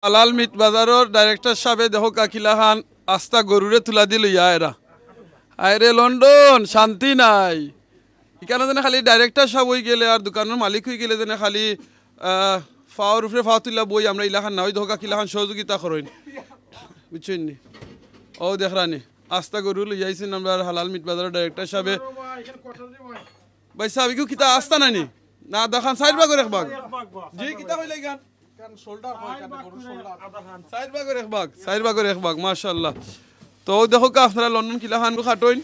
হালাল মিট বাজারের ডাইরেক্টর সাহেব দেখো কাকিলা খান আস্তা গরুরে তুলা দিল এরা আরে লন্ডন শান্তি নাই এখানে যেন খালি ডাইরেক্টর সাহেব হয়ে গেলে আর দোকানের মালিক হয়ে গেলে যেন খালি ফাওয়ার উপরে ফাওয়া তুলা বই আমরা ইলাখান না ওই দেখো কাকিলা খান সহযোগিতা করেন বুঝছেন নি ও দেখরানি আস্তা গরু লই যাইছেন আমরা হালাল মিট বাজারের ডাইরেক্টর সাহেব ভাই সাহেব কি কিতা আস্তা নানি না দেখান সাইড ভাগ করে একবার জি কিতা হইলে গান সাইড ভাগের এক ভাগ মাশাআল্লাহ তো দেখো কা আপনারা লন্ডন কিলা খান খাটইন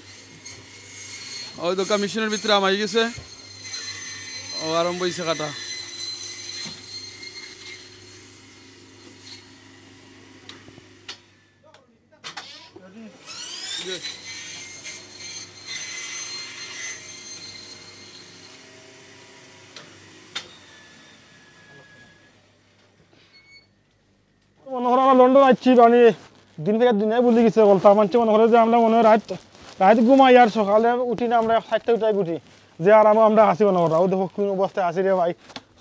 ওই তো কমিশনের ভিতরে আমাই গেছে ও আরম্ভ হইছে কাটা মনে হয় আমরা লন্ডন আসছি মানে দিন থেকে দিনে বলে গেছে বলতে মানছে মনে করে যে আমরা মনে হয় রাত ঘুমাই আর সকালে উঠি না আমরা 7টা উঠাই উঠি যে আর আমরা আসি মনে করা ও দেখো কোন অবস্থায় আসি রে ভাই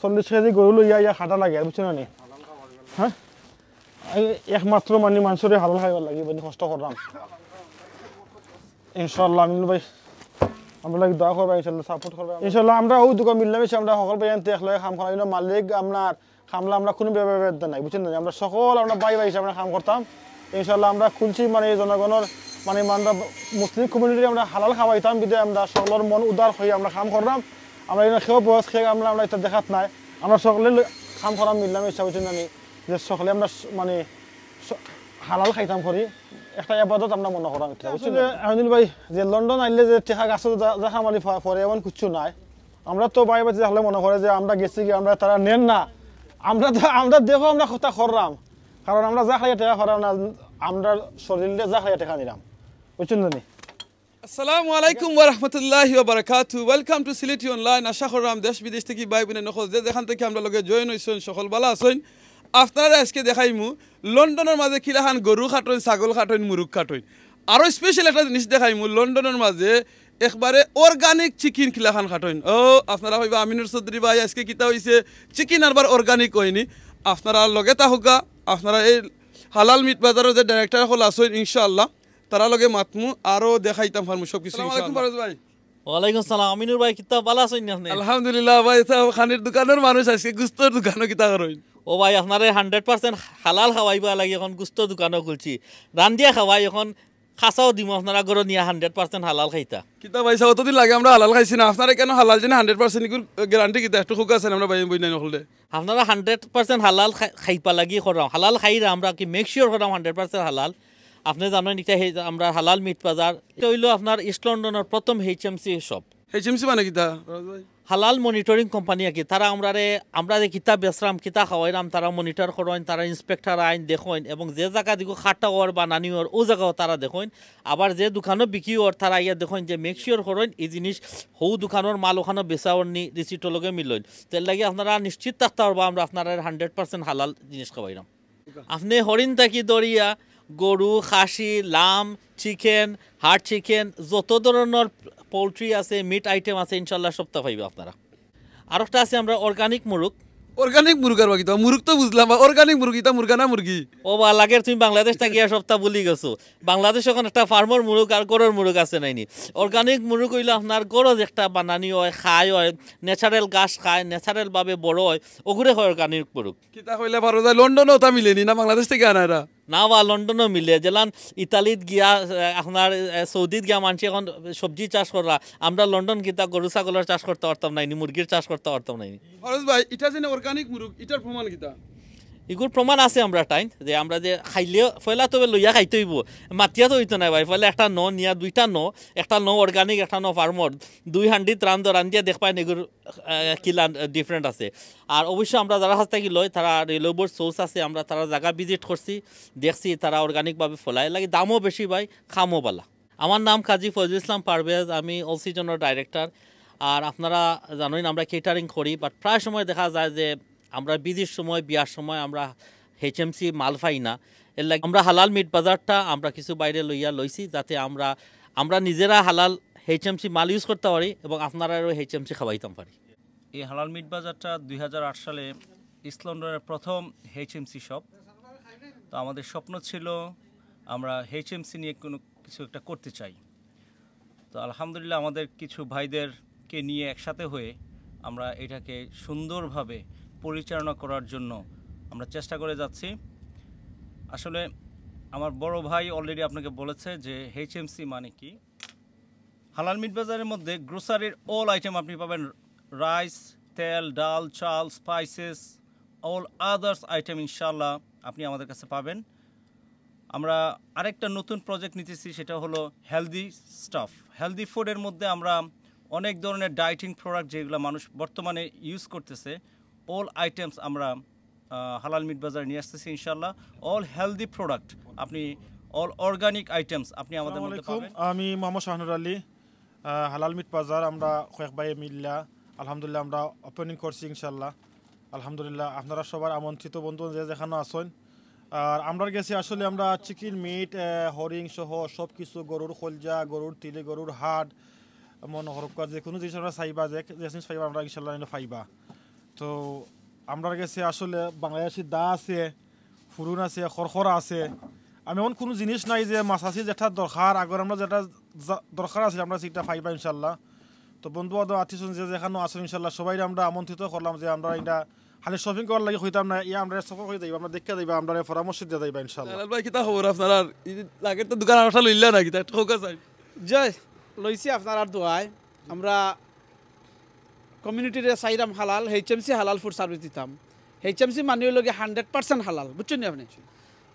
40 কেজি গরু লইয়া ইয়া খাটা লাগে বুঝছো না নি হ্যাঁ একমাত্র মানে মানুষের হালাল খাইবার লাগে মানে কষ্ট করলাম ইনশাআল্লাহ আমিন ভাই আমরা লাগি দোয়া করবা ইনশাআল্লাহ সাপোর্ট করবা ইনশাআল্লাহ আমরা ওই দোকান মিললামে আমরা সকল ভাই আনতে একলা কাম করাই না মালিক আপনার খামলা আমরা কোনো ব্যবহার নাই বুঝছেন না আমরা সকল আমরা ভাই হিসাবে কাম করতাম ইনশাআল্লাহ আমরা খুলছি মানে জনগণের মানে আমরা মুসলিম কমিউনিটি আমরা হালাল খাওয়াইতাম বিদে আমরা সকলের মন উদার হয়ে আমরা কাম করলাম আমরা খেয়েও বয়স খেয়ে আমরা এটা দেখাত নাই আমরা সকলে কাম করা মিললাম হিসাবে বুঝছেন আমি যে সকলে আমরা মানে হালাল খাইতাম করি একটা আবাদত আমরা মনে করাম এটা বুঝছেন আমিনুল ভাই যে লন্ডন আইলে যে টেকা গাছ দেখা মানে পরে এমন কিছু নাই আমরা তো ভাই বাচ্চা হলে মনে করে যে আমরা গেছি কি আমরা তারা নেন না আমরা দেখো আমরা কথা করলাম কারণ আমরা যা খাইয়া টেকা করাম না আমরা শরীরে যা খাইয়া টেকা নিলাম বুঝছেন নি আসসালামু আলাইকুম ওয়া রাহমাতুল্লাহি ওয়া বারাকাতুহু ওয়েলকাম টু সিলেটি অনলাইন আশা করলাম দেশ বিদেশ থেকে ভাই বোনের নখল যেখান থেকে আমরা লগে জয়েন হইছেন সকল ভালো আছেন আপনারা আজকে দেখাইমু লন্ডনের মাঝে কিলাখান গরু খাটইন ছাগল খাটইন মুরগ খাটইন আরো স্পেশাল একটা জিনিস দেখাইমু লন্ডনের মাঝে একবারে অর্গানিক চিকেন কিলাখান খাটইন ও আপনারা হইবা আমিনুর চৌধুরী ভাই আজকে কিতা হইছে চিকেন আরবার অর্গানিক হয়নি আপনারা লগে তাহুকা আপনারা এই হালাল মিট বাজারের যে ডাইরেক্টর হল আছেন ইনশাআল্লাহ তারা লগে মাতমু আরো দেখাইতাম ফার্মু সব কিছু ইনশাআল্লাহ ভাই ওয়ালাইকুম সালাম আমিনুর ভাই কিতা ভালো আছেন আপনি আলহামদুলিল্লাহ ভাই খানির দোকানের মানুষ আজকে গুস্তর দোকানও কিতা করেন ও ভাই আপনারে 100% হালাল খাওয়াইবা লাগে এখন গুস্ত দোকানও খুলছি রান্দিয়া খাওয়াই এখন খাসাও দিম আপনারা গরো নিয়া 100% হালাল খাইতা কিতা ভাই সাও অতদিন লাগে আমরা হালাল খাইছি না আপনারা কেন হালাল জানে 100% ইকুল গ্যারান্টি কিতা একটু খুক আছেন আমরা ভাই বই নাই নখলে আপনারা 100% হালাল খাইপা লাগি করাম হালাল খাইরা আমরা কি মেক শিওর করাম 100% হালাল আপনি জানেন এটা আমরা হালাল মিট বাজার এটা হইলো আপনার ইস্ট লন্ডনের প্রথম এইচএমসি শপ এইচএমসি মানে কিতা ভাই হালাল মনিটরিং কোম্পানি কি তারা আমরা যে কিতাব বেসরাম কিতা খাওয়াইরাম তারা মনিটর করেন তারা ইন্সপেক্টর আইন দেখেন এবং যে জায়গা দিকে খাটা ওর বা নানি ওর ও জায়গাও তারা দেখেন আবার যে দোকানও বিক্রি ওর তারা ইয়া দেখেন যে মেক শিওর করেন এই জিনিস হৌ দোকানের মাল ওখানে বেচাওয়ার নি রিসিপ্টর লগে মিলন তার লাগে আপনারা নিশ্চিত থাকতে পারবা আমরা আপনারা 100% হালাল জিনিস খাওয়াইরাম আপনি হরিণ থাকি দরিয়া গরু খাসি লাম চিকেন হার্ড চিকেন যত ধরনের পোলট্রি আছে মিট আইটেম আছে ইনশাল্লাহ সপ্তাহ পাইবে আপনারা আর একটা আছে আমরা অর্গানিক মুরগ আর বাকি তো মুরগ তো বুঝলাম অর্গানিক মুরগি তা মুরগা না মুরগি ও বা লাগের তুমি বাংলাদেশ থেকে সপ্তাহ বলি গেছো বাংলাদেশ এখন একটা ফার্মার মুরগ আর গরুর মুরগ আছে নাইনি অর্গানিক মুরগ হইলে আপনার গরজ একটা বানানি হয় খায় হয় ন্যাচারাল ঘাস খায় ন্যাচারাল ভাবে বড় হয় ওগুলো হয় অর্গানিক মুরগ কিতা কইলে পারো যায় লন্ডনও তা মিলেনি না বাংলাদেশ থেকে আনারা না বা লন্ডনও মিলে যেলান ইতালিত গিয়া আপনার সৌদিত গিয়া মানুষ এখন সবজি চাষ করা আমরা লন্ডন গিতা গরু ছাগলের চাষ করতে পারতাম নাইনি মুরগির চাষ করতে পারতাম নাইনি ফরজ ভাই এটা যে অর্গানিক মুরগ এটার প্রমাণ কিতা এগুলোর প্রমাণ আছে আমরা টাইম যে আমরা যে খাইলে ফয়লা তবে লইয়া খাইতে হইব মাতিয়া তো হইতো না ভাই ফলে একটা নিয়া দুইটা একটা অর্গানিক একটা ফার্মর 2 হান্ডিত রান্দিয়া দেখ পাই এগুলোর কিলা ডিফারেন্ট আছে আর অবশ্যই আমরা যারা হাত থাকি লয় তারা রেলওয়ের সোর্স আছে আমরা তারা জায়গা ভিজিট করছি দেখছি তারা অর্গানিকভাবে ফলাই লাগে দামও বেশি ভাই খামও বালা আমার নাম কাজী ফজলুল ইসলাম পারভেজ আমি অক্সিজেনের ডাইরেক্টর আর আপনারা জানেন আমরা কেটারিং করি বাট প্রায় সময় দেখা যায় যে আমরা বিদির সময় বিয়ার সময় আমরা এইচএমসি মাল পাই না এর লাগে আমরা হালাল মিট বাজারটা আমরা কিছু বাইরে লইছি যাতে আমরা নিজেরা হালাল এইচএমসি মাল ইউজ করতে পারি এবং আপনারাও এইচএমসি খাওয়াইতাম পারি এই হালাল মিট বাজারটা 2008 সালে ইস্ট লন্ডনের প্রথম এইচএমসি শপ তো আমাদের স্বপ্ন ছিল আমরা এইচএমসি নিয়ে কোনো কিছু একটা করতে চাই। তো আলহামদুলিল্লাহ আমাদের কিছু ভাইদেরকে নিয়ে একসাথে হয়ে আমরা এটাকে সুন্দরভাবে পরিচালনা করার জন্য আমরা চেষ্টা করে যাচ্ছি। আসলে আমার বড় ভাই অলরেডি আপনাকে বলেছে যে এইচএমসি মানে কি। হালাল মিট বাজারের মধ্যে গ্রোসারির অল আইটেম আপনি পাবেন, রাইস, তেল, ডাল, চাল, স্পাইসেস, অল আদার্স আইটেম ইনশাল্লাহ আপনি আমাদের কাছে পাবেন। আমরা আরেকটা নতুন প্রজেক্ট নিতেছি, সেটা হলো হেলদি স্টাফ। হেলদি ফুডের মধ্যে আমরা অনেক ধরনের ডায়েটিং প্রোডাক্ট যেগুলো মানুষ বর্তমানে ইউজ করতেছে, অল আইটেমস আমরা হালাল মিট বাজারে নিয়ে আসতেছি ইনশাল্লাহ। অল হেলদি প্রোডাক্ট আপনি, অল অর্গানিক আইটেমস আপনি আমাদের মধ্যে পাবেন। আমি মোহাম্মদ শাহনুর আলী, হালাল মিট বাজার আমরা কয়েক ভাই মিল্লা আলহামদুলিল্লাহ আমরা ওপেনিং করছি ইনশাল্লাহ। আলহামদুলিল্লাহ আপনারা সবার আমন্ত্রিত বন্ধু যেখানে আসেন। আর আমরা গেছি আসলে আমরা চিকেন মিট, হরিং সহ সব কিছু, গরুর খলজা, গরুর তিলে, গরুর হাড়, মনে হরকা যে কোনো জিনিস আমরা চাইবা যে জিনিস পাইবা আমরা ইনশাল্লাহ পাইবা। তো আমরা গেছি আসলে বাংলাদেশি দা আছে, ফুরুন আছে, খরখরা আছে। আমি এমন কোনো জিনিস নাই যে মাছাছি যেটা দরকার, আগর আমরা যেটা দরকার আছে আমরা সেটা পাইবা ইনশাল্লাহ। তো বন্ধু বান্ধব আত্মীয় যে যেখানে আসেন ইনশাল্লাহ সবাই আমরা আমন্ত্রিত করলাম যে আমরা এটা খালি শপিং করার লাগে হইতাম না, আমরা সফর হয়ে যাইবা, আমরা দেখে যাইবা, আমরা পরামর্শ দিয়ে যাইবা ইনশাল্লাহ। জালাল ভাই কিতা খবর আপনার? লাগে তো দোকান আঠা লইলা না কিতা ঠোকা চাই জয় লইছি আপনার আর দোয়ায় আমরা কমিউনিটির চাইরাম হালাল এইচএমসি হালাল ফুড সার্ভিস দিতাম। এইচএমসি মানিয়ে লগে 100% হালাল, বুঝছেন নি আপনি?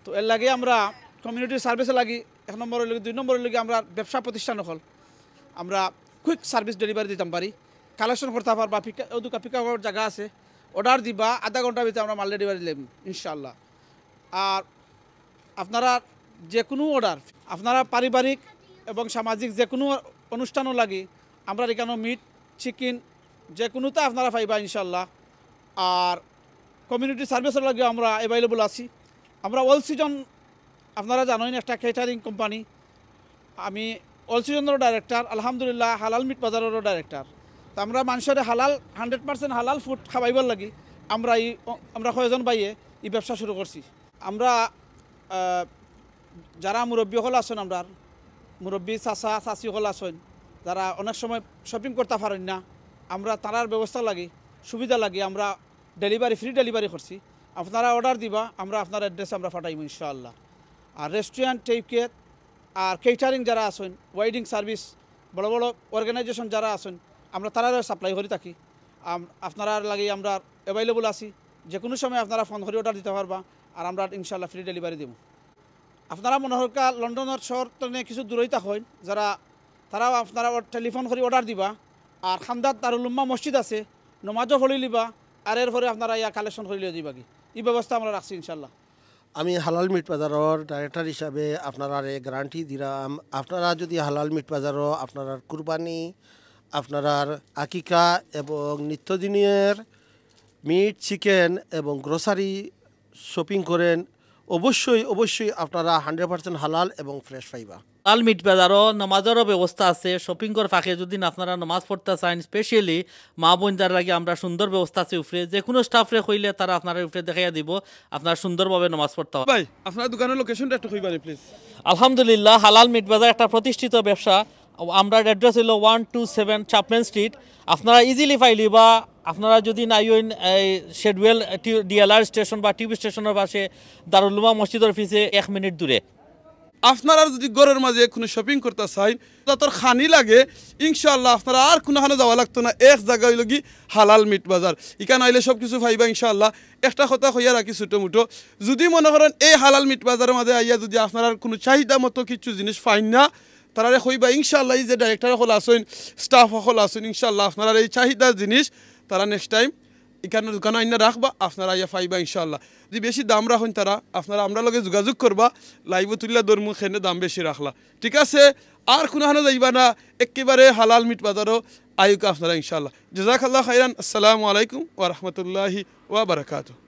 তো এর লাগে আমরা কমিউনিটির সার্ভিসে লাগি 1 নম্বরের লগে 2 নম্বরের লগে আমরা ব্যবসা প্রতিষ্ঠান হল আমরা কুইক সার্ভিস ডেলিভারি দিতাম পারি, কালেকশন করতে পারবা, পিক আপ করার জায়গা আছে, অর্ডার দিবা, আধা ঘন্টার ভিতরে আমরা মাল ডেলিভারি দিলাম ইনশাল্লাহ। আর আপনারা যে কোনো অর্ডার, আপনারা পারিবারিক এবং সামাজিক যে কোনো অনুষ্ঠানও লাগে আমরা এখানে মিট, চিকেন যে কোনোটা আপনারা পাইবা ইনশাল্লাহ। আর কমিউনিটি সার্ভিসের লাগে আমরা অ্যাভেলেবল আছি। আমরা অল সিজন, আপনারা জানেন একটা কেটারিং কোম্পানি, আমি অল সিজনেরও ডাইরেক্টর, আলহামদুলিল্লাহ হালাল মিট বাজারেরও ডাইরেক্টর। তো আমরা মানুষের হালাল 100% হালাল ফুড খাওয়াইবার লাগি আমরা কয়েকজন বাইয়ে এই ব্যবসা শুরু করছি। আমরা যারা মুরব্বী হল আছেন, আমরা মুরব্বী চাচা চাচি হল আছেন যারা অনেক সময় শপিং করতে পারেন না, আমরা তারার ব্যবস্থা লাগে, সুবিধা লাগে, আমরা ডেলিভারি ফ্রি ডেলিভারি করছি। আপনারা অর্ডার দিবা, আমরা আপনার অ্যাড্রেসে আমরা পাঠাইব ইনশাআল্লাহ। আর রেস্টুরেন্ট, টেকেট আর কেটারিং যারা আছেন, ওয়েডিং সার্ভিস, বড় বড় অর্গানাইজেশন যারা আছেন আমরা তারাও সাপ্লাই করে থাকি। আপনারা লাগে আমরা অ্যাভেলেবল আছি, যে কোনো সময় আপনারা ফোন করে অর্ডার দিতে পারবা, আর আমরা ইনশাআল্লাহ ফ্রি ডেলিভারি দেব। আপনারা মনে হরকা লন্ডনের শহর কিছু দূরইতা হয় যারা, তারাও আপনারা টেলিফোন করে অর্ডার দিবা। আর খান্দাত দারুল উম্মাহ মসজিদ আছে, নমাজও পড়ি লিবা, আর এরপরে আপনারা ইয়া কালেকশন করে লিয়ে দিবা কি, এই ব্যবস্থা আমরা রাখছি ইনশাল্লাহ। আমি হালাল মিট বাজারের ডাইরেক্টর হিসাবে আপনারা গ্যারান্টি দিলাম, আপনারা যদি হালাল মিট বাজারও আপনার কুরবানি, আপনার আকিকা এবং নিত্যদিনের মিট, চিকেন এবং গ্রোসারি শপিং করেন, অবশ্যই আপনারা 100% হালাল এবং ফ্রেশ পাইবা। হালাল মিট বাজারও নামাজেরও ব্যবস্থা আছে। শপিং করার ফাঁকে যদি আপনারা নামাজ পড়তে চান, স্পেশালি মা বোন যার লাগে আমরা সুন্দর ব্যবস্থা আছে উপরে, যে কোনো স্টাফরে কইলে তারা আপনারা উপরে দেখাইয়া দিব, আপনারা সুন্দরভাবে নামাজ পড়তে হবে। ভাই আপনার দোকানের লোকেশনটা একটু কইবানি প্লিজ। আলহামদুলিল্লাহ হালাল মিট বাজার একটা প্রতিষ্ঠিত ব্যবসা। আমরা অ্যাড্রেস হলো 127 চাপম্যান স্ট্রিট। আপনারা ইজিলি পাইলি, বা আপনারা যদি নাইন এই শেডওয়েল ডিএলআর স্টেশন বা টিভি স্টেশনের পাশে দারুল উম্মাহ মসজিদের অফিসে 1 মিনিট দূরে। আপনারা যদি ঘরের মাঝে কোনো শপিং করতে চাই, তোর খানি লাগে ইনশাআল্লাহ আপনারা আর কোনোখানে যাওয়া লাগতো না, এক জায়গায় লগি হালাল মিট বাজার, এখানে আইলে সব কিছু পাইবা ইনশাআল্লাহ। একটা কথা কইয়া রাখি ছোটো মুটো, যদি মনে করেন এই হালাল মিট বাজারের মাঝে আইয়া যদি আপনারা কোনো চাহিদা মতো কিছু জিনিস পাইন না, তারা কইবা ইনশাআল্লাহ, এই যে ডাইরেক্টর সকল আসেন, স্টাফ সকল আসেন, ইনশাআল্লাহ আপনারা এই চাহিদার জিনিস তারা নেক্সট টাইম এখানে দোকানে আইনা রাখবা, আপনারা আইয়া পাইবা ইনশাআল্লাহ। যদি বেশি দাম রাখেন তারা আপনারা আমরা লগে যোগাযোগ করবা, লাইভ তুলিয়া দরমু খেনে দাম বেশি রাখলা, ঠিক আছে? আর কোনোখানে যাইবা না, একেবারে হালাল মিট বাজারও আয়ুকা আপনারা ইনশাআল্লাহ। জাযাকাল্লাহু খাইরান। আসসালামু আলাইকুম ওয়া রাহমাতুল্লাহি ওয়া বারাকাতুহু।